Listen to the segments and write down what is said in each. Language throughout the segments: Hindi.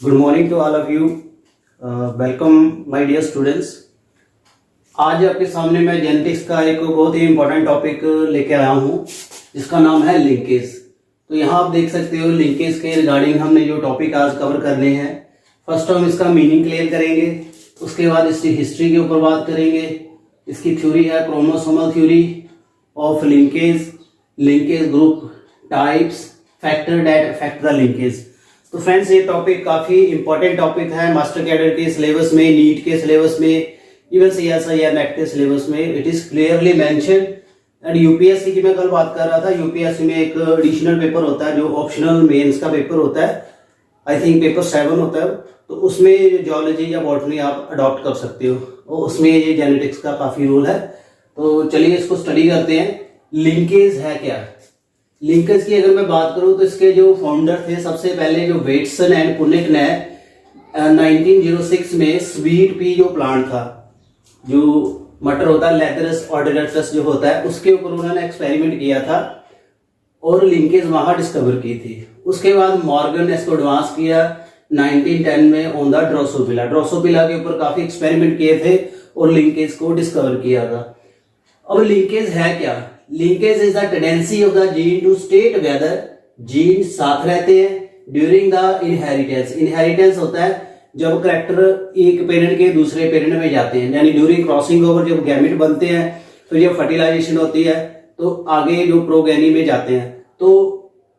Good morning to all of you. Welcome my dear students. आज आपके सामने मैं जेनेटिक्स का एक बहुत ही इंपॉर्टेंट टॉपिक लेके आया हूँ जिसका नाम है लिंकेज। तो यहाँ आप देख सकते हो लिंकेज के रिगार्डिंग हमने जो टॉपिक आज कवर करने हैं। फर्स्ट हम इसका मीनिंग क्लियर करेंगे, उसके बाद इसकी हिस्ट्री के ऊपर बात करेंगे। इसकी थ्योरी है chromosomal theory of linkage, linkage group, types, factor that affect the linkage. तो फ्रेंड्स ये टॉपिक काफी इंपॉर्टेंट टॉपिक है मास्टर कैडर के सिलेबस में, नीट के सिलेबस में, इवन सीएसआईआर नेट के सिलेबस में it is clearly mention. And UPSC की मैं कल बात कर रहा था, यूपीएससी में एक एडिशनल पेपर होता है जो ऑप्शनल मेंस का पेपर होता है, आई थिंक पेपर 7 होता है। तो उसमें जियोलॉजी या बॉटनी आप अडॉप्ट कर सकते हो और उसमें ये जेनेटिक्स का काफी रोल है। तो चलिए इसको स्टडी करते हैं। लिंकेज है क्या? लिंकेज की अगर मैं बात करूं तो इसके जो फाउंडर थे सबसे पहले जो वेटसन एंड पुनिक ने 1906 में स्वीट पी जो प्लांट था, जो मटर होता है लेथरस ऑर्डिनेटस जो होता है, उसके ऊपर उन्होंने एक्सपेरिमेंट किया था और लिंकेज वहां डिस्कवर की थी। उसके बाद मॉर्गन ने इसको एडवांस किया 1910 में ऑन द ड्रोसोफिला। ड्रोसोफिला के ऊपर काफी एक्सपेरिमेंट किए थे और लिंकेज को डिस्कवर किया था। अब लिंकेज है क्या? Linkage is the tendency of the gene to stay together. Gene साथ रहते हैं ड्यूरिंग द इनहेरिटेंस। इनहेरिटेंस होता है जब करैक्टर एक पेरेंट के दूसरे पेरेंट में जाते हैं, यानी ड्यूरिंग क्रॉसिंग ओवर जब गैमेट बनते हैं तो जब फर्टिलाइजेशन होती है तो आगे जो प्रोगेनी में जाते हैं तो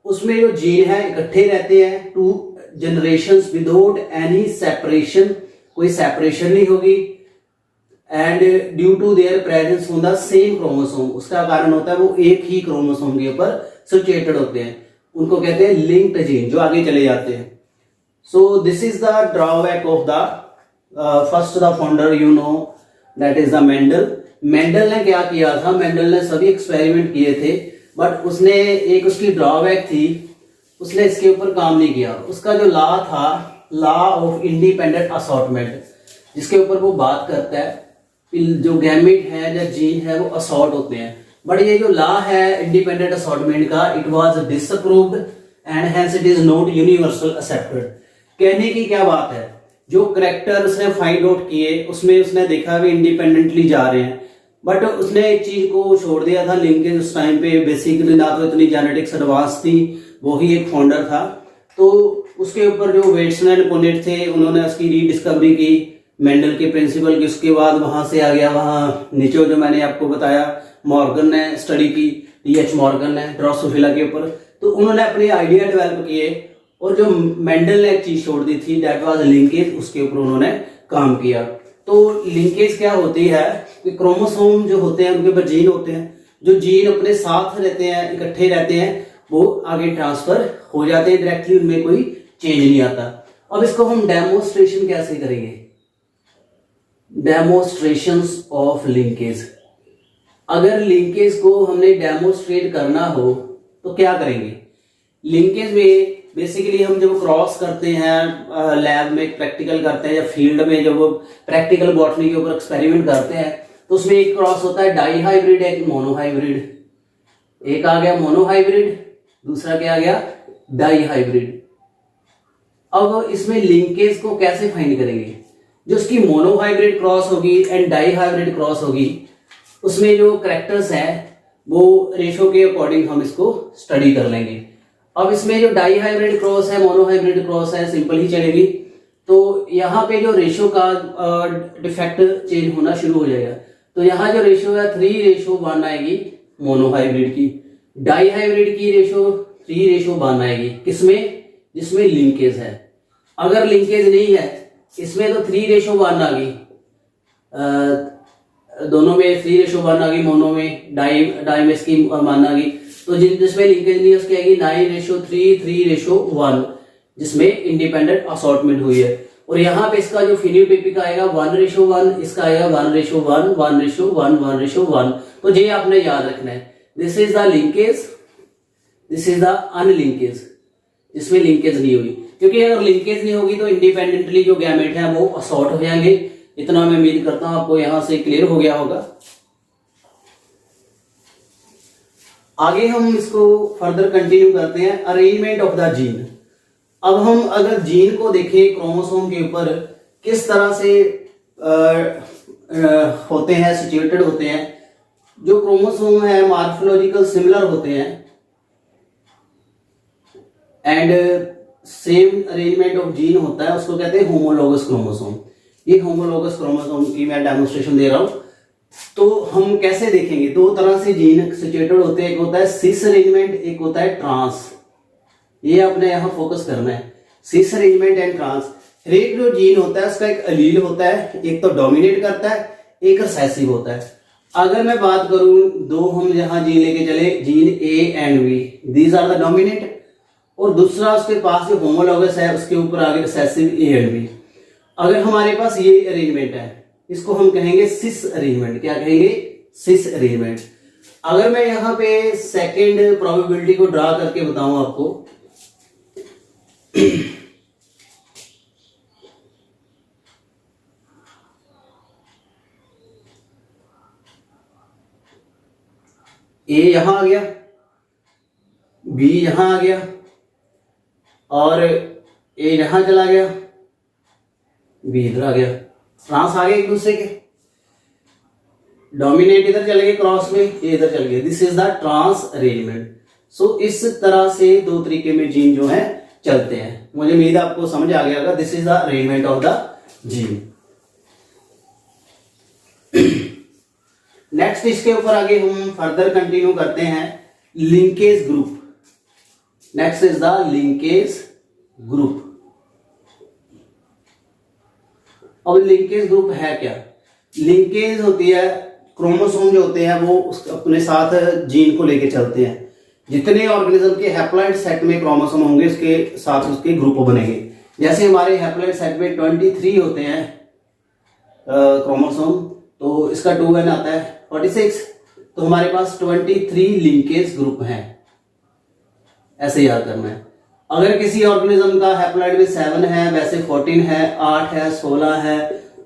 उसमें जो जीन है इकट्ठे रहते हैं 2 जनरेशंस विदाउट एनी सेपरेशन, कोई सेपरेशन नहीं होगी। And due to their presence on the same chromosome, उसका कारण होता है वो एक ही क्रोमोसोम के ऊपर सिचुएटेड होते हैं, उनको कहते हैं लिंक्ड जीन जो आगे चले जाते हैं। So this is the drawback of the first the founder you know that is the Mendel. Mendel ने क्या किया था? मेंडल ने सभी एक्सपेरिमेंट किए थे बट उसने एक उसकी ड्रॉबैक थी, उसने इसके ऊपर काम नहीं किया। उसका जो लॉ था लॉ ऑफ इंडिपेंडेंट असॉर्टमेंट, जिसके ऊपर वो बात करता है जो गैमेट है या जीन है वो असॉर्ट होते हैं। बट ये जो लॉ है इंडिपेंडेंट असॉर्टमेंट का it was disapproved and hence it is not universal accepted. कहने की क्या बात है, जो करैक्टर उसने फाइंड आउट किए उसमें उसने देखा भी इंडिपेंडेंटली जा रहे हैं, बट उसने एक चीज को छोड़ दिया था लिंकेज। उस टाइम पे बेसिकली ना तो इतनी जेनेटिक्स एडवांस थी, वो ही एक फाउंडर था। तो उसके ऊपर जो वेटसन एंड पुनिट थे उन्होंने उसकी रीडिस्कवरी की मेंडल के प्रिंसिपल की। उसके बाद वहां से आ गया वहां नीचे जो मैंने आपको बताया मॉर्गन ने स्टडी की, डीएच मॉर्गन ने ड्रोसोफिला के ऊपर। तो उन्होंने अपने आइडिया डेवलप किए और जो मेंडल ने एक चीज छोड़ दी थी दैट वाज लिंकेज, उसके ऊपर उन्होंने काम किया। तो लिंकेज क्या होती है कि क्रोमोसोम जो होते हैं उनके ऊपर जीन होते हैं, जो जीन अपने साथ रहते हैं इकट्ठे रहते हैं वो आगे ट्रांसफर हो जाते हैं डायरेक्टली, उनमें कोई चेंज नहीं आता। अब इसको हम डेमोन्स्ट्रेशन कैसे करेंगे? Demonstrations of linkage. अगर लिंकेज को हमने डेमोन्स्ट्रेट करना हो तो क्या करेंगे? लिंकेज में बेसिकली हम जब क्रॉस करते हैं लैब में प्रैक्टिकल करते हैं या फील्ड में जब प्रैक्टिकल बॉटनी के ऊपर एक्सपेरिमेंट करते हैं तो उसमें एक क्रॉस होता है डाई हाइब्रिड, एक मोनोहाइब्रिड। एक आ गया मोनोहाइब्रिड, दूसरा क्या आ गया डाई हाइब्रिड। अब इसमें लिंकेज को कैसे फाइंड करेंगे? जो उसकी मोनोहाइब्रिड क्रॉस होगी एंड डाई हाइब्रिड क्रॉस होगी उसमें जो कैरेक्टर्स हैं वो रेशो के अकॉर्डिंग हम इसको स्टडी कर लेंगे। अब इसमें जो डाई हाइब्रिड क्रॉस है मोनोहाइब्रिड क्रॉस है सिंपल ही चलेगी। तो यहाँ पे जो रेशो का डिफेक्ट चेंज होना शुरू हो जाएगा। तो यहाँ जो रेशो है 3:1 आएगी मोनोहाइब्रिड की, डाई हाइब्रिड की रेशो 3:1 आएगी। किसमें? जिसमें लिंकेज है। अगर लिंकेज नहीं है इसमें तो 3:1 आ गई, दोनों में 3:1 आ गई, मोनो में डाई में इसकी 1 आ गई। तो जिसमें लिंकेज नहीं उसकी आएगी 9:3 3:1 जिसमें इंडिपेंडेंट असॉर्टमेंट हुई है। और यहाँ पे इसका जो फिनोटाइपिक आएगा 1:1, इसका आएगा 1:1 1:1 1:1। तो ये आपने याद रखना है। This is the linkage, this is the unlinkage जिसमें लिंकेज नहीं हुई। क्योंकि अगर लिंकेज नहीं होगी तो इंडिपेंडेंटली जो गैमेट है वो असॉर्ट हो जाएंगे। इतना मैं उम्मीद करता हूं आपको यहां से क्लियर हो गया होगा। आगे हम इसको फर्दर कंटिन्यू करते हैं। Arrangement of the gene. अब हम अगर जीन को देखें क्रोमोसोम के ऊपर किस तरह से होते हैं, सिचुएटेड होते हैं। जो क्रोमोसोम है मॉर्फोलॉजिकल सिमिलर होते हैं and same arrangement of gene होता है, उसको कहते हैं होमोलोगस क्रोमोसोम। ये होमोलोगस क्रोमोसोम की मैं डेमोन्स्ट्रेशन दे रहा हूं। तो हम कैसे देखेंगे, दो तरह से जीन सिचुएटेड होते हैं, एक होता है सिस अरेंजमेंट, एक होता है ट्रांस। ये आपने यहां फोकस करना है, सिस अरेंजमेंट एंड ट्रांस। हर एक जो जीन होता है उसका एक अलील होता है, एक तो डोमिनेट करता है, एक रिसेसिव होता है। अगर मैं बात करूं, दो हम यहां जीन लेके चले, gene A and B, these are the dominant, और दूसरा उसके पास जो होमोलोगस है उसके ऊपर आगे रिसेसिव ए एंड बी। अगर हमारे पास ये अरेंजमेंट है, इसको हम कहेंगे सिस अरेंजमेंट। क्या कहेंगे? सिस अरेंजमेंट। अगर मैं यहां पे सेकेंड प्रोबेबिलिटी को ड्रा करके बताऊं आपको, ए यहां आ गया, बी यहां आ गया और ए यहां चला गया, बी इधर आ गया। ट्रांस आ गए एक दूसरे के, डोमिनेट इधर चले गए क्रॉस में, ये इधर चल गए। This is the trans arrangement. So इस तरह से दो तरीके में जीन जो है चलते हैं। मुझे उम्मीद है आपको समझ आ गया होगा। This is the arrangement of the gene. Next इसके ऊपर आगे हम फर्दर कंटिन्यू करते हैं, linkage group. Next is the linkage group. अब लिंकेज ग्रुप है क्या? लिंकेज होती है, क्रोमोसोम जो होते हैं वो अपने साथ जीन को लेके चलते हैं। जितने ऑर्गेनिज्म के हैप्लॉइड सेट में क्रोमोसोम होंगे उसके साथ उसके ग्रुप बनेंगे। जैसे हमारे हैप्लॉइड सेट में 23 होते हैं क्रोमोसोम, तो इसका 2n आता है 46, तो हमारे पास 23 लिंकेज ग्रुप हैं। ऐसे याद करना है। अगर किसी ऑर्गेनिज्म का हैप्लॉइड में 7 है, वैसे 14 है, 8 है, 16 है,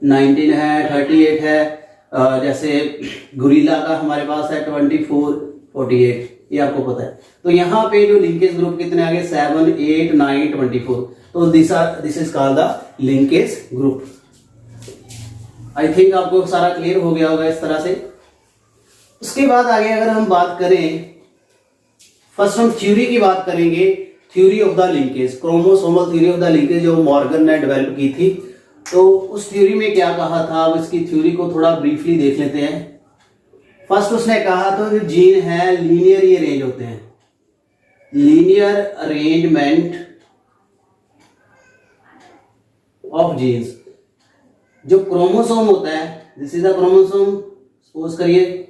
19 है, 38 है। जैसे गुरिल्ला का हमारे पास है 24, 48, ये आपको पता है। तो यहाँ पे जो लिंकेज ग्रुप कितने आ गए? 7, 8, 9, 24। तो this is called the linkage group. I think आपको सारा क्लियर हो गया होगा इस तरह से। उसके बाद आगे अगर हम बात करें, फर्स्ट हम थ्योरी की बात करेंगे, theory of the linkage, chromosomal theory of the linkage जो मॉर्गन ने डेवलप की थी। तो उस थ्योरी में क्या कहा था, अब इसकी थ्योरी को थोड़ा ब्रीफली देख लेते हैं। फर्स्ट उसने कहा तो जो जीन है लीनियरली अरेंज होते हैं, लीनियर अरेंजमेंट ऑफ जीन्स। जो क्रोमोसोम होता है, this is the chromosome, suppose करिए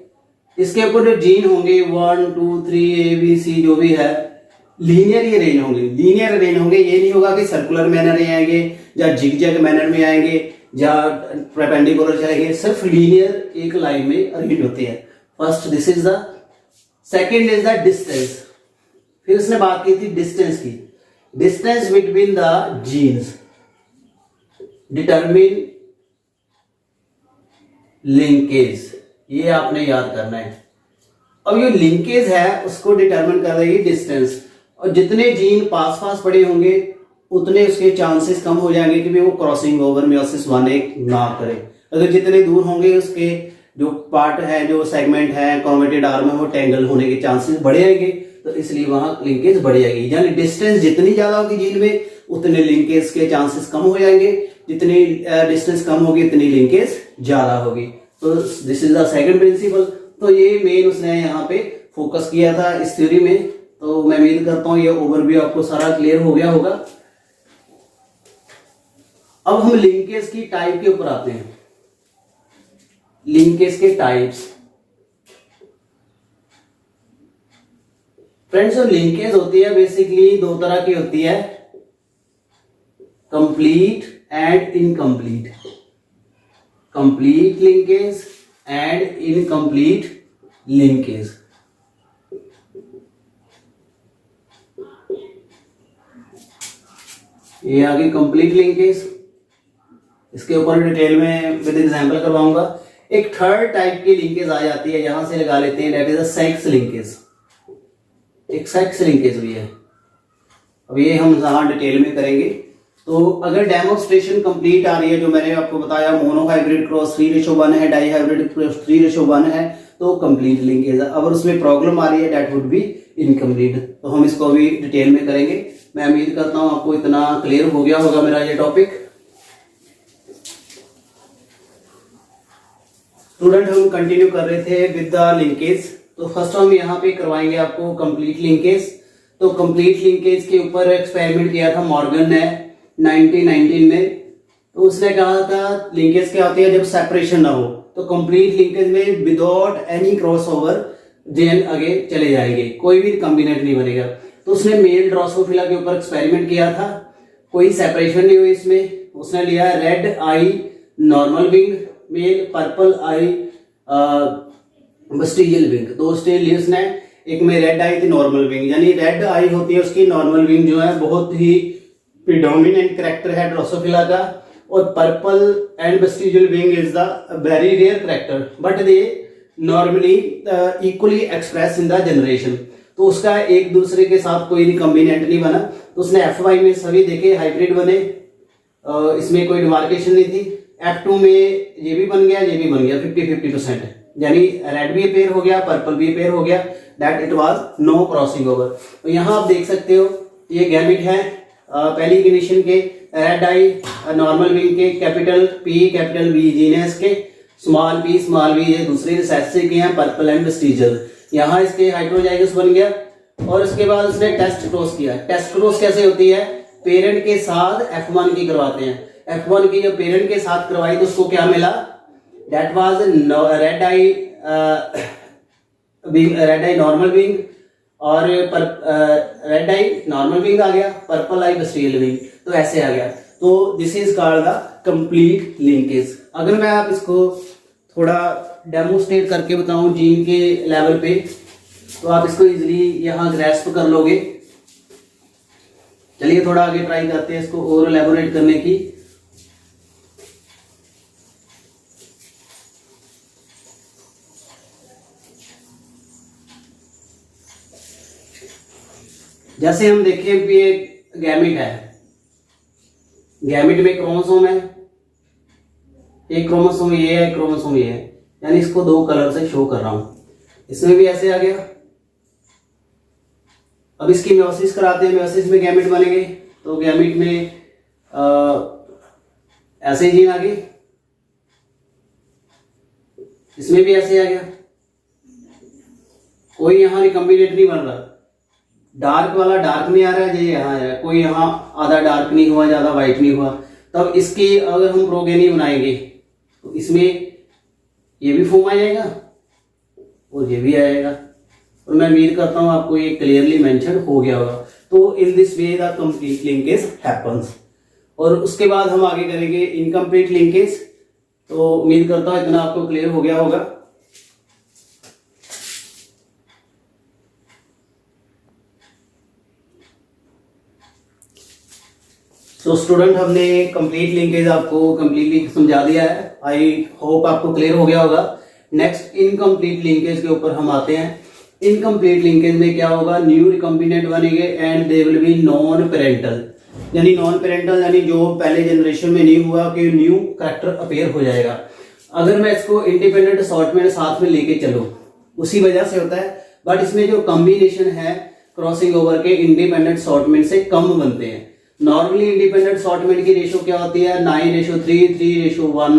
इसके ऊपर जो जीन होंगे 1, 2, 3 A, B, C जो भी है, लीनियर अरेंज होंगे। लीनियर अरेंज होंगे, ये नहीं होगा कि सर्कुलर मैनर में आएंगे या जिगजैग मैनर में आएंगे या परपेंडिकुलर चलेंगे, सिर्फ लीनियर एक लाइन में अरेंज होते हैं। First this is the, second is the distance. फिर उसने बात की थी डिस्टेंस की, distance between the genes determine linkage. ये आपने याद करना है। अब ये लिंकेज है उसको डिटरमिन कर रही है डिस्टेंस, और जितने जीन पास पास पड़े होंगे उतने उसके चांसेस कम हो जाएंगे कि वो क्रॉसिंग ओवर मेयोसिस 1 ना करे। अगर जितने दूर होंगे उसके जो पार्ट है, जो सेगमेंट है क्रोमेटिड आर्म है, वो टेंगल होने के चांसेस बढ़ जाएंगे, तो इसलिए वहां लिंकेज बढ़ जाएगी। यानी डिस्टेंस जितनी ज्यादा होगी जीन में उतने लिंकेज के चांसेस कम हो जाएंगे, जितनी डिस्टेंस कम होगी उतनी लिंकेज ज्यादा होगी। तो this is the second principle. तो ये मेन उसने यहाँ पे फोकस किया था इस थ्योरी में। तो मैं उम्मीद करता हूँ ये ओवरव्यू आपको सारा क्लियर हो गया होगा। अब हम लिंकेज की टाइप के ऊपर आते हैं, लिंकेज के टाइप्स। फ्रेंड्स, जो लिंकेज होती है बेसिकली दो तरह की होती है, complete and incomplete. Complete linkage and incomplete linkage. ये आगे कंप्लीट लिंकेज, इसके ऊपर डिटेल में विद एग्जांपल करवाऊंगा। एक थर्ड टाइप की लिंकेज आ जाती है, यहां से लगा लेते हैं, that is a sex linkage. एक सेक्स लिंकेज भी है। अब ये हम यहाँ डिटेल में करेंगे। तो अगर डेमोन्स्ट्रेशन कंप्लीट आ रही है, जो मैंने आपको बताया मोनो हाइब्रिड क्रॉस 3:1 है, डाई हाइब्रिड क्रॉस 3:1 है, तो कंप्लीट लिंकेज है। अगर उसमें प्रॉब्लम आ रही है दैट वुड बी इनकम्प्लीट। तो हम इसको अभी डिटेल में करेंगे। मैं उम्मीद करता हूँ आपको इतना क्लियर हो गया होगा मेरा ये टॉपिक। स्टूडेंट हम कंटिन्यू कर रहे थे विद द लिंकेज। तो फर्स्ट हम यहाँ पे करवाएंगे आपको कंप्लीट लिंकेज। तो कंप्लीट लिंकेज के ऊपर एक्सपेरिमेंट किया था मॉर्गन ने 1919 में। तो उसने कहा था लिंकेज क्या होती है जब सेपरेशन ना हो। तो कंप्लीट लिंकेज में विदाउट एनी क्रॉसओवर जेन आगे चले जाएंगे, कोई भी कॉम्बिनेट नहीं बनेगा। तो उसने मेल ड्रोसोफिला के ऊपर एक्सपेरिमेंट किया था, कोई सेपरेशन नहीं हुई इसमें। उसने लिया red eye normal wing male, purple eye vestigial wing. दो स्टेज लिए उसने, एक में रेड आई थी नॉर्मल विंग, यानी रेड आई होती है उसकी नॉर्मल विंग जो है बहुत ही प्रीडोमिनेंट कैरेक्टर है ड्रोसोफिला का, और purple and vestigial wing is the very rare character but they normally equally express in the generation. तो उसका एक दूसरे के साथ कोई रिकॉम्बिनेंट नहीं बना। तो उसने F1 में सभी देखे हाइब्रिड बने, इसमें कोई डिमार्केशन नहीं थी। F2 में ये भी बन गया, ये भी बन गया 50-50%, यानी रेड भी पेयर हो गया, पर्पल भी पेयर हो गया, that it was no crossing over. तो यहाँ आप देख सकते हो ये गैमेट है पहली कंडीशन के, रेड आई नॉर्मल विंग के, capital P capital V genus के, स्मॉल p ये दूसरे रिसेसिव के हैं, पर्पल एंड वेस्टिजियल। यहाँ इसके हाइड्रोजाइगस बन गया। और उसके बाद उसने टेस्ट क्रॉस किया। टेस्ट क्रॉस कैसे होती है, पेरेंट के साथ F1 की करवाते हैं। F1 की जब पेरेंट के साथ करवाई तो उसको क्या मिला, that was red eye normal wing, और रेड आई नॉर्मल विंग आ गया, पर्पल आई वेस्टिजियल विंग, तो ऐसे आ गया। तो this is called the complete linkage. अगर मैं आप इसको थोड़ा डेमोस्ट्रेट करके बताऊं जीन के लेवल पे, तो आप इसको इजीली यहाँ ग्रैस्प कर लोगे। चलिए थोड़ा आगे ट्राई करते हैं इसको और एलैबोरेट करने की। जैसे हम देखें कि एक गैमेट है, गैमेट में क्रोमोसोम है, एक क्रोमोसोम ये है, एक क्रोमोसोम ये है, यानी इसको दो कलर से शो कर रहा हूं। इसमें भी ऐसे आ गया। अब इसकी मेयोसिस कराते हैं, मेयोसिस में गैमेट बनेंगे। तो गैमेट में ऐसे जीन आ गए, इसमें भी ऐसे आ गया, कोई यहां रिकॉम्बिनेट नहीं बन रहा। डार्क वाला डार्क में आ रहा है, ये यहाँ है, कोई यहाँ आधा डार्क नहीं हुआ, ज्यादा व्हाइट नहीं हुआ। तब इसकी अगर हम प्रोगेनी बनाएंगे तो इसमें ये भी फॉर्म आ जाएगा और ये भी आएगा। और मैं उम्मीद करता हूं आपको ये क्लियरली मेंशन हो गया होगा। तो in this way the complete linkage happens. और उसके बाद हम आगे करेंगे इनकम्प्लीट लिंकेज। तो उम्मीद करता हूं इतना आपको क्लियर हो गया होगा। तो स्टूडेंट हमने कंप्लीट लिंकेज आपको कंप्लीटली समझा दिया है। आई होप आपको क्लियर हो गया होगा। नेक्स्ट इनकम्प्लीट लिंकेज के ऊपर हम आते हैं। इनकम्प्लीट लिंकेज में क्या होगा, न्यू रिकॉम्बिनेंट बनेंगे and they will be non parental, यानी नॉन पेरेंटल यानी जो पहले जनरेशन में नहीं हुआ कि न्यू कैरेक्टर अपीयर हो जाएगा। अगर मैं इसको इंडिपेंडेंट असॉर्टमेंट साथ में लेके चलूं, उसी वजह से होता है। बट इसमें जो कॉम्बिनेशन है क्रॉसिंग ओवर के इंडिपेंडेंट असॉर्टमेंट से कम बनते हैं। नॉर्मली इंडिपेंडेंट असॉर्टमेंट की रेशो क्या होती है, 9:3, 3:1।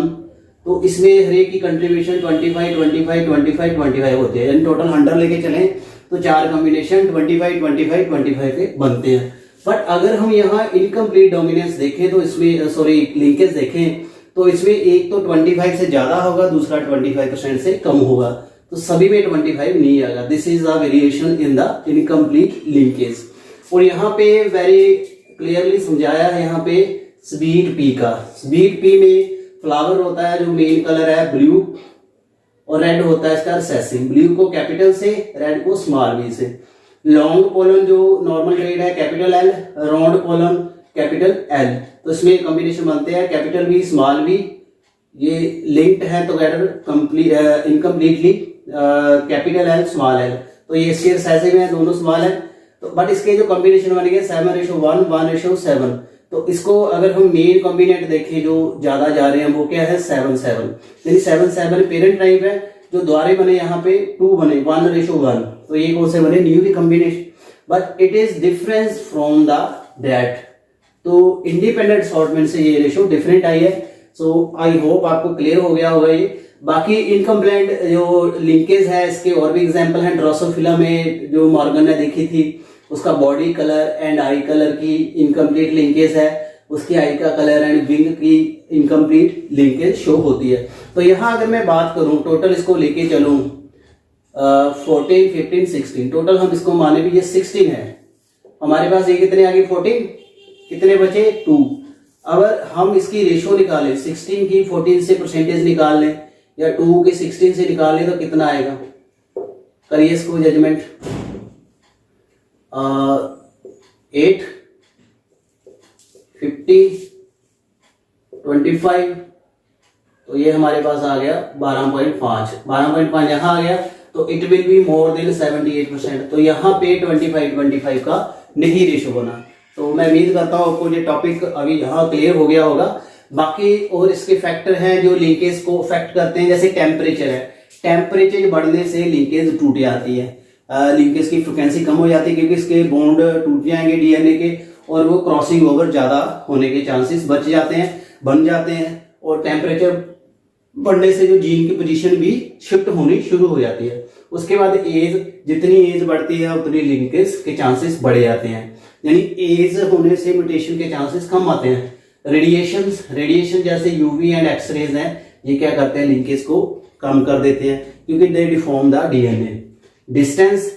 तो इसमें हर एक की कंट्रीब्यूशन 25, 25, 25, 25 होती है। यानी टोटल 100 लेके चलें तो 4 कॉम्बिनेशन 25, 25, 25 के बनते हैं। बट अगर हम यहाँ इनकम्प्लीट डोमिनेंस देखें तो इसमें लिंकेज देखें तो इसमें एक तो 25 से ज्यादा होगा, दूसरा 25% से कम होगा। तो सभी में 25 नहीं आएगा। This is the variation in the incomplete linkage. और यहाँ पे वेरी क्लियरली समझाया है यहाँ पे स्वीट पी का। स्वीट पी में फ्लावर होता है जो मेन कलर है ब्लू, और रेड होता है इसका रिसेसिव। ब्लू को कैपिटल से, रेड को स्मॉल वी से। लॉन्ग पोलन जो नॉर्मल ग्रेड है capital L, round pollen capital L. तो इसमें कॉम्बिनेशन बनते हैं कैपिटल वी स्मॉल वी, ये लिंक्ड है together incompletely capital L small L. तो ये इसके रिसेसिव है, दोनों स्मॉल है। तो बट इसके जो कॉम्बिनेशन बन गया 7:1, 1:7। तो इसको अगर हम मेन कॉम्बिनेट देखें जो ज्यादा जा रहे हैं वो क्या है 7:7, यानी 7:7 पेरेंट टाइप है। जो द्वारे बने यहाँ पे 2 बने 1:1, तो ये कौन से बने new combination, but it is difference from the that. तो इंडिपेंडेंट असॉर्टमेंट से ये रेशो डिफरेंट आई है। सो आई होप आपको क्लियर हो गया होगा ये। बाकी इनकम्प्लेंट जो लिंकेज है इसके और भी एग्जांपल हैं। ड्रोसोफिला में जो मॉर्गन ने देखी थी उसका body colour and I colour की इनकम्प्लीट लिंकेज है, उसकी आई का कलर एंड विंग की इनकम्प्लीट लिंकेज शो होती है। तो यहाँ अगर मैं बात करूं टोटल इसको लेके चलूं 14, 15, 16, टोटल हम इसको माने भी ये 16 है हमारे पास। ये कितने आगे 14, कितने बचे 2। अगर हम इसकी रेशो निकालें 16 की 14 से परसेंटेज निकाल लें या 2 के 16 से निकाल लें तो कितना आएगा, करिए इसको जजमेंट। 8, 50, 25, तो ये हमारे पास आ गया 12.5 यहाँ आ गया। तो it will be more than 78%। तो यहाँ पे 25 का नहीं रेशो बना। तो मैं उम्मीद करता हूँ आपको ये टॉपिक अभी यहाँ क्लियर हो गया होगा। बाकी और इसके फैक्टर हैं जो लिंकेज को अफेक्ट करते हैं, जैसे टेम्परेचर है। टेम्परेचर बढ़ने से लिंकेज टूट जाती है, लिंकेज की फ्रिक्वेंसी कम हो जाती है क्योंकि इसके बॉन्ड टूट जाएंगे डीएनए के और वो क्रॉसिंग ओवर ज्यादा होने के चांसेस बन जाते हैं। और टेम्परेचर बढ़ने से जो जीन की पोजीशन भी शिफ्ट होनी शुरू हो जाती है। उसके बाद एज, जितनी एज बढ़ती है उतनी लिंकेज के चांसेस बढ़ जाते हैं, यानी एज होने से म्यूटेशन के चांसेस कम आते हैं। रेडिएशन जैसे यूवी एंड एक्सरेज हैं, ये क्या करते हैं लिंकेज को कम कर देते हैं क्योंकि दे डिफॉर्म द डीएनए। डिस्टेंस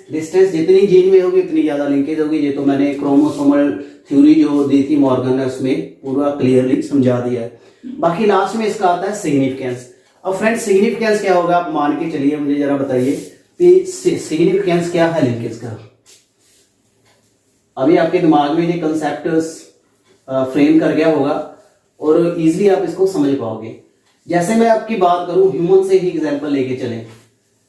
जितनी जीन में होगी उतनी ज्यादा लिंकेज होगी। ये तो मैंने क्रोमोसोमल थ्योरी जो दी थी मॉर्गन ने उसमें पूरा क्लियरली समझा दिया है। बाकी लास्ट में इसका आता है सिग्निफिकेंस। अब फ्रेंड्स सिग्निफिकेंस क्या होगा आप मान के चलिए, मुझे जरा बताइए कि सिग्निफिकेंस क्या है लिंकेज का। अभी आपके दिमाग में ये कंसेप्ट फ्रेम कर गया होगा और इजीली आप इसको समझ पाओगे। जैसे मैं आपकी बात करूं ह्यूमन से ही एग्जांपल लेके चलें,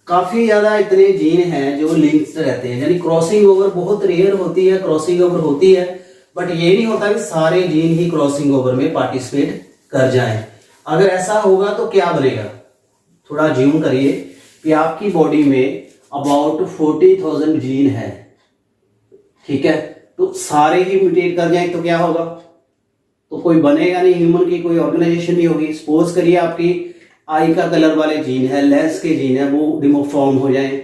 काफी ज्यादा इतने जीन हैं जो लिंक्ड रहते हैं, यानी क्रॉसिंग ओवर बहुत रेयर होती है, क्रॉसिंग ओवर होती है, बट ये नहीं होता कि सारे जीन ही क्रॉसिंग ओवर में पार्टिसिपेट कर जाएं। अगर ऐसा होगा तो क्या बनेगा, थोड़ा ज्यूम करिए कि आपकी बॉडी में अबाउट 40,000 जीन है, ठीक है, तो सारे ही म्यूटेट कर जाएं तो क्या होगा, तो कोई बनेगा नहीं, ह्यूमन की कोई ऑर्गेनाइजेशन नहीं होगी। सपोज करिए आपकी आई का कलर वाले जीन है, लेंस के जीन है, वो डिमोफॉर्म हो जाएं।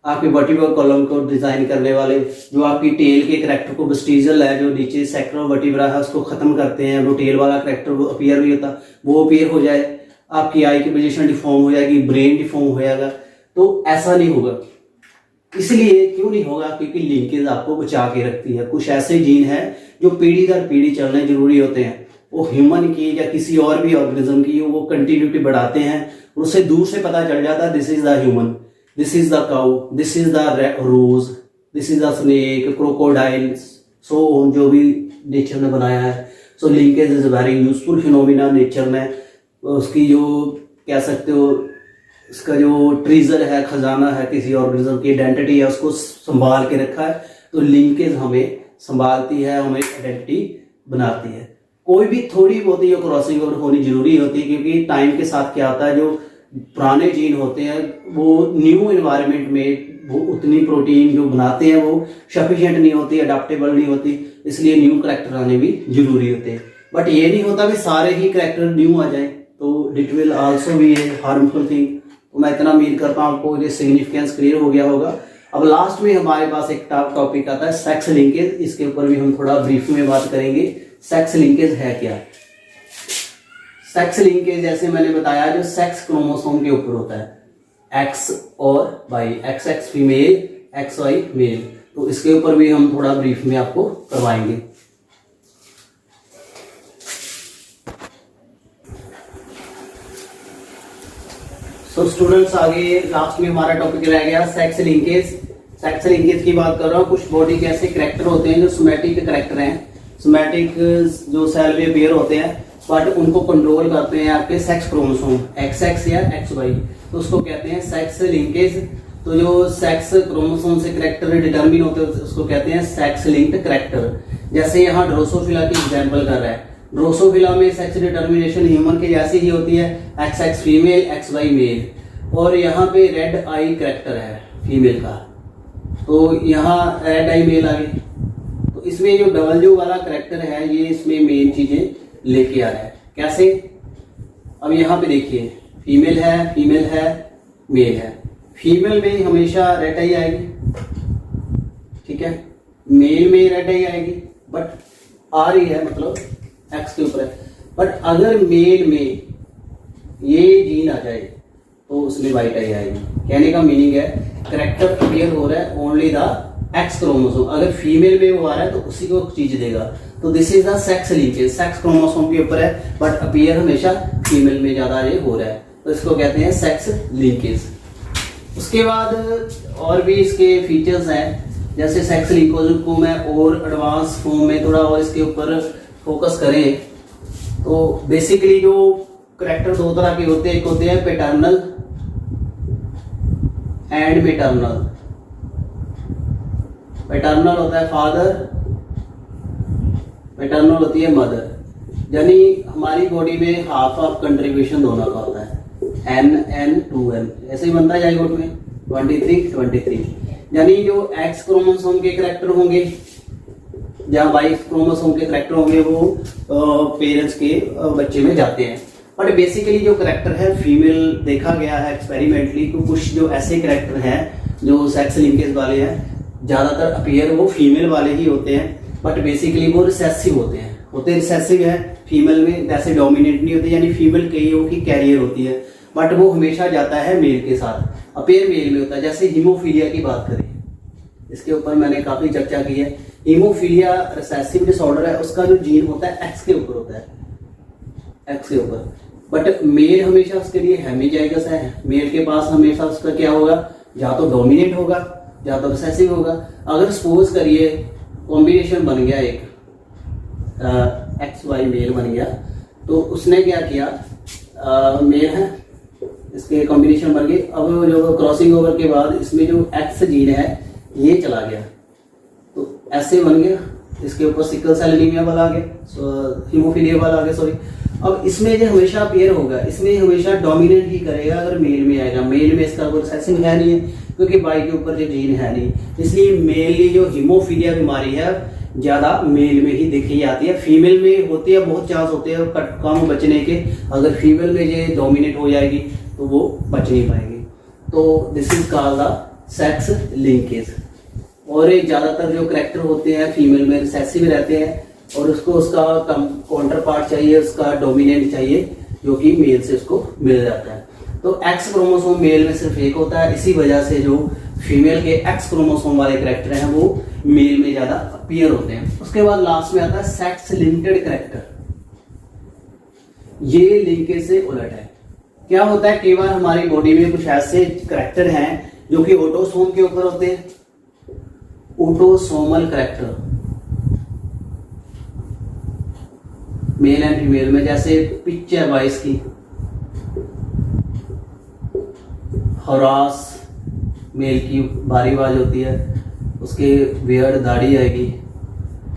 आपके वर्टिब्रल कॉलम को डिजाइन करने वाले, जो आपकी टेल के करेक्टर को वेस्टिजियल है, जो नीचे सेक्रो वर्टिब्रा है उसको खत्म करते हैं, वो टेल वाला करेक्टर वो अपीयर भी होता, वो अपीयर हो जाए, आपकी आई की पोजीशन डिफॉर्म हो जाएगी, ब्रेन डिफॉर्म हो जाएगा। तो ऐसा नहीं होगा। इसलिए क्यों नहीं होगा, क्योंकि लिंकेज आपको बचा के रखती है। कुछ ऐसे जीन है जो पीढ़ी दर पीढ़ी चलने जरूरी होते हैं, वो ह्यूमन की या किसी और भी ऑर्गेनिज्म की वो कंटिन्यूटी बढ़ाते हैं, उससे दूर से पता चल जाता है this is the human, this is the cow, this is the rose, this is the snake, crocodile, so on, जो भी नेचर ने बनाया है। So linkage is very useful phenomena nature ने, उसकी जो कह सकते हो इसका जो ट्रीजर है, खजाना है, किसी ऑर्गेनिज्म की आइडेंटिटी है, उसको संभाल के रखा है। तो लिंकेज हमें संभालती है, हमें आइडेंटिटी बनाती है। कोई भी थोड़ी बहुत ही क्रॉसिंग ओवर होनी जरूरी होती है, क्योंकि टाइम के साथ क्या होता है, जो पुराने जीन होते हैं वो न्यू एनवायरनमेंट में वो उतनी प्रोटीन जो बनाते हैं वो सफिशिएंट नहीं होती, अडेप्टेबल नहीं होती, इसलिए न्यू करैक्टर आने भी जरूरी होते हैं। बट ये नहीं होता कि सारे ही करैक्टर न्यू आ जाए, तो it will also be A harmful thing. तो मैं इतना उम्मीद करता हूँ आपको ये सिग्निफिकेंस क्लियर हो गया होगा। अब लास्ट में हमारे पास एक टॉपिक आता है सेक्स लिंकेज, इसके ऊपर भी हम थोड़ा ब्रीफ में बात करेंगे। सेक्स लिंकेज है क्या? सेक्स लिंकेज जैसे मैंने बताया जो सेक्स क्रोमोसोम के ऊपर होता है, एक्स और Y, X X female, X Y male, तो इसके ऊपर भी हम थोड़ा ब्रीफ में आपको करवाएंगे। सो स्टूडेंट्स आगे लास्ट में हमारा टॉपिक रह गया सेक्स लिंकेज। सेक्स लिंकेज की बात कर रहा हूँ। कुछ बॉडी के ऐसे करैक्टर होते हैं जो सोमैटिक करैक्टर हैं, सोमैटिक जो सेल में पेयर होते हैं, बट उनको कंट्रोल करते हैं आपके सेक्स क्रोमोसोम, एक्स एक्स या एक्स वाई, तो उसको कहते हैं सेक्स लिंकेज। तो जो सेक्स क्रोमोसोम से करेक्टर डिटरमिन होते हैं उसको कहते हैं सेक्स लिंक्ड करेक्टर। जैसे यहाँ ड्रोसोफिला की एग्जांपल कर रहा है, ड्रोसोफिला में सेक्स डिटर्मिनेशन ह्यूमन के जैसी ही होती है, XX फीमेल XY मेल, और यहाँ पे रेड आई करेक्टर है फीमेल का, तो यहाँ रेड आई मेल आ गई। तो इसमें जो डब्ल्यू वाला करेक्टर है ये इसमें मेन चीजें लेके आ रहा है। कैसे? अब यहाँ पे देखिए फीमेल है मेल है, फीमेल में हमेशा रेड आई आएगी, ठीक है, मेल में रेड आई आएगी, बट आ रही है मतलब एक्स के ऊपर है। बट अगर मेल में ये जीन आ जाए तो उसमें वाइट आई आएगी। कहने का मीनिंग है करेक्टर अपीयर हो रहा है ओनली द एक्स क्रोमोसोम, अगर फीमेल में वो आ रहा है तो उसी को चीज देगा। तो this is the sex linkage, sex chromosome के ऊपर है बट अपीयर हमेशा फीमेल में ज्यादा ये हो रहा है, तो इसको कहते हैं सेक्स लिंकेज। उसके बाद और भी इसके फीचर्स हैं, जैसे सेक्स लिंकेज को मैं और एडवांस फॉर्म में थोड़ा और इसके ऊपर फोकस करें तो बेसिकली जो करेक्टर दो तरह के होते हैं, एक होते हैं पैटर्नल एंड मैटरनल। पैटर्नल होता है फादर, मैटरनल होती है मदर, यानी हमारी बॉडी में हाफ ऑफ कंट्रीब्यूशन दोनों का होता है, N 2N ऐसे ही बनता है जाइगोट में 23, यानी जो एक्स क्रोमोसोम के करेक्टर होंगे जहाँ वाई क्रोमोसोम के करेक्टर होंगे वो पेरेंट्स के बच्चे में जाते हैं। बट बेसिकली जो करेक्टर है फीमेल देखा गया है एक्सपेरिमेंटली, तो कुछ जो ऐसे करेक्टर हैं जो सेक्स लिंकेज वाले हैं ज्यादातर अपीयर वो फीमेल वाले ही होते हैं, बट बेसिकली वो रिसेसिव होते रिसेसिव है। फीमेल में जैसे डोमिनेट नहीं होते, यानी फीमेल कईयों की कैरियर होती है बट वो हमेशा जाता है मेल के साथ, अपीयर मेल में होता है। जैसे हीमोफीलिया की बात करें, इसके ऊपर मैंने काफी चर्चा की है। हीमोफीलिया रिसेसिव डिसऑर्डर है, उसका जो जीन होता है एक्स के ऊपर होता है, एक्स के ऊपर, बट मेल हमेशा उसके लिए हेमीजाइगस है। मेल के पास हमेशा उसका क्या होगा, या तो डोमिनेट होगा या तो रिसेसिव होगा। अगर सपोज करिए कॉम्बिनेशन बन गया, एक XY मेल बन गया, तो उसने क्या किया, मेल है इसके कॉम्बिनेशन बन गए, अब जो क्रॉसिंग ओवर के बाद इसमें जो एक्स जीन है ये चला गया, तो ऐसे बन गया, इसके ऊपर सिकल सेल एनीमिया वाला आ गया, हीमोफीलिया वाला आ गया, सॉरी। अब इसमें जो हमेशा अपीयर होगा, इसमें हमेशा डोमिनेट ही करेगा अगर मेल में आएगा। मेल में इसका कोई रिसेसिव है नहीं है क्योंकि वाई के ऊपर जो जीन है नहीं, इसलिए मेनली जो हीमोफीलिया बीमारी है ज्यादा मेल में ही देखी जाती है। फीमेल में होती है, बहुत चांस होते हैं कम बचने के, अगर फीमेल में ये डोमिनेट हो जाएगी तो वो बच नहीं पाएगी। तो this is called the sex linkage. और ज्यादातर जो करेक्टर होते हैं फीमेल में रिसेसिव रहते हैं और उसको उसका काउंटर पार्ट चाहिए, उसका डोमिनेंट चाहिए जो कि मेल से उसको मिल जाता है। तो एक्स क्रोमोसोम मेल में सिर्फ एक होता है, इसी वजह से जो फीमेल के एक्स क्रोमोसोम वाले करेक्टर हैं वो मेल में ज्यादा अपीयर होते हैं। उसके बाद लास्ट में आता है सेक्स लिंक्ड करेक्टर। ये लिंकेज से उलट है। क्या होता है, कई बार हमारी बॉडी में कुछ ऐसे करेक्टर हैं जो कि ऑटोसोम के ऊपर होते हैं, autosomal character mail and female में, जैसे पिक्चर वाइस की हरास मेल की भारी आवाज होती है, उसके बियर्ड दाढ़ी आएगी।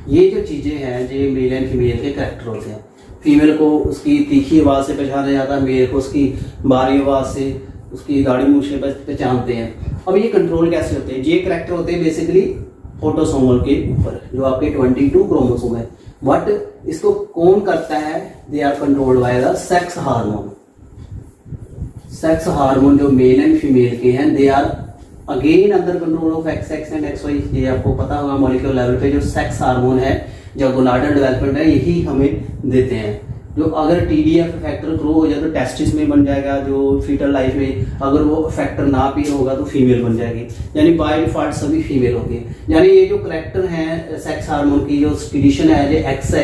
ये जो चीजें हैं जो मेल एंड फीमेल के करेक्टर होते हैं। फीमेल को उसकी तीखी आवाज से पहचाना जाता है, मेल को उसकी भारी आवाज से, उसकी दाढ़ी मूंछ से पहचानते हैं। अब ये कंट्रोल कैसे होते हैं, ये करेक्टर होते हैं बेसिकली ऑटोसोमल के ऊपर जो आपके 22 क्रोमोसोम है। बट इसको कौन करता है, they are controlled by the sex hormone. Sex hormone जो मेल एंड फीमेल के हैं they are again under control of XX and XY। ये आपको पता होगा मॉलिक्यूलर लेवल पे जो सेक्स हार्मोन है, जो गोनाडल डेवलपमेंट है, यही हमें देते हैं। जो अगर TDF फैक्टर ग्रो हो जाए तो टेस्टिस में बन जाएगा, जो फीटल लाइफ में अगर वो फैक्टर ना भी होगा तो फीमेल बन जाएगी, यानी बाय डिफॉल्ट सभी फीमेल होती है। यानी ये जो करेक्टर हैं सेक्स हार्मोन की जो कंडीशन है जो XX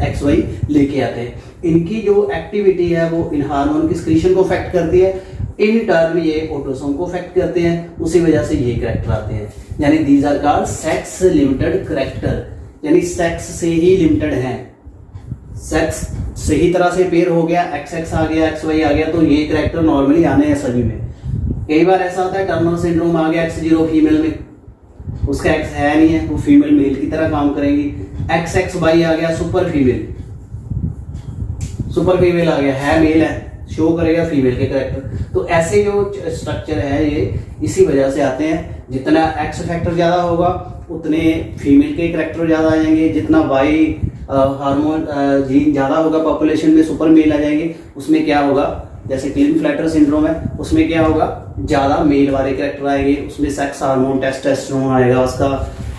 XY लेके आते हैं, इनकी जो एक्टिविटी है वो इन हार्मोन की स्क्रीशन को अफेक्ट करती है, इन टर्न ये ऑटोसोम को अफेक्ट करते हैं, उसी वजह से ये करेक्टर आते हैं। यानी these are called sex limited character, यानी सेक्स से ही लिमिटेड है। सेक्स सही तरह से पेयर हो गया, XX आ गया, XY आ गया, तो ये करेक्टर नॉर्मली आने हैं सभी में। कई बार ऐसा होता है टर्नर सिंड्रोम आ गया X0 फीमेल में, उसका X है नहीं है, वो फीमेल मेल की तरह काम करेंगी। XXY आ गया सुपर फीमेल आ गया, है मेल है, शो करेगा फीमेल के करेक्टर। तो ऐसे जो स्ट्रक्चर है ये इसी वजह से आते हैं। जितना X फैक्टर ज़्यादा होगा उतने फीमेल के करेक्टर ज़्यादा आ जाएंगे, जितना Y हार्मोन जीन ज़्यादा होगा पॉपुलेशन में सुपर मेल आ जाएंगे। उसमें क्या होगा, जैसे क्लिन-फ्लैटर सिंड्रोम है उसमें क्या होगा, ज़्यादा मेल वाले करेक्टर आएंगे, उसमें सेक्स हार्मोन टेस्टोस्टेरोन आएगा, उसका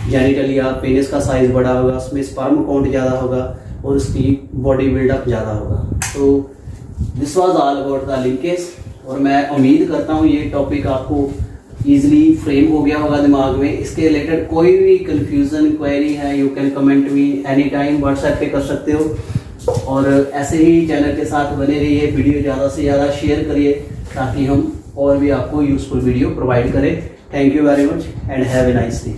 जेनिटलिया पेनिस का साइज बड़ा होगा, उसमें स्पर्म काउंट ज़्यादा होगा और उसकी बॉडी बिल्डअप ज़्यादा होगा। तो this was all about the linkage, और मैं उम्मीद करता हूँ ये टॉपिक आपको ईजिली फ्रेम हो गया होगा दिमाग में। इसके रिलेटेड कोई भी कंफ्यूजन क्वेरी है you can comment me any time, WhatsApp पे कर सकते हो। और ऐसे ही चैनल के साथ बने रहिए, वीडियो ज़्यादा से ज़्यादा शेयर करिए ताकि हम और भी आपको यूजफुल वीडियो प्रोवाइड करें। Thank you very much and have a nice day.